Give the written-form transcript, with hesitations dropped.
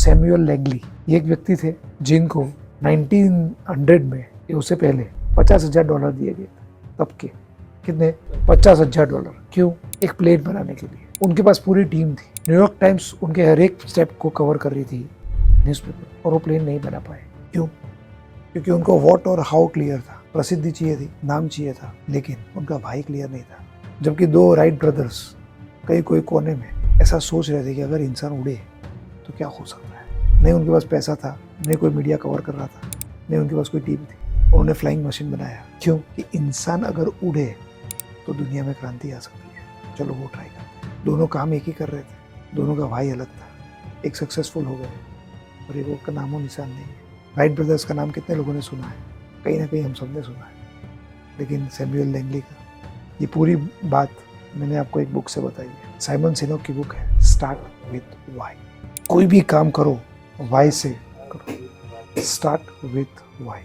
Samuel Langley, ये एक व्यक्ति थे जिनको 1900 में या उससे पहले $50,000 दिए गए थे। तब के कितने? $50,000। क्यों? एक प्लेन बनाने के लिए। उनके पास पूरी टीम थी। न्यूयॉर्क टाइम्स उनके हर एक स्टेप को कवर कर रही थी न्यूज़पेपर, और वो प्लेन नहीं बना पाए। क्यों? क्योंकि उनको व्हाट और हाउ क्लियर था, प्रसिद्धि चाहिए थी, नाम चाहिए था, लेकिन उनका भाई क्लियर नहीं था। जबकि दो राइट ब्रदर्स कहीं कोई कोने में ऐसा सोच रहे थे कि अगर इंसान उड़े तो क्या हो सकता है। नहीं उनके पास पैसा था, नहीं कोई मीडिया कवर कर रहा था, नहीं उनके पास कोई टीम थी। उन्होंने फ्लाइंग मशीन बनाया। क्यों? कि इंसान अगर उड़े तो दुनिया में क्रांति आ सकती है। चलो वो ट्राई करते हैं। दोनों काम एक ही कर रहे थे, दोनों का भाई अलग था। एक सक्सेसफुल हो गए और एक का नामो निशान नहीं है। राइट ब्रदर्स का नाम कितने लोगों ने सुना है? कहीं ना कहीं हम सबने सुना है, लेकिन सैमुअल लैंगली का ये पूरी बात मैंने आपको एक बुक से बताई है। साइमन सिनोक की बुक है स्टार्ट विथ वाई। कोई भी काम करो वाई से करो। Start with Y.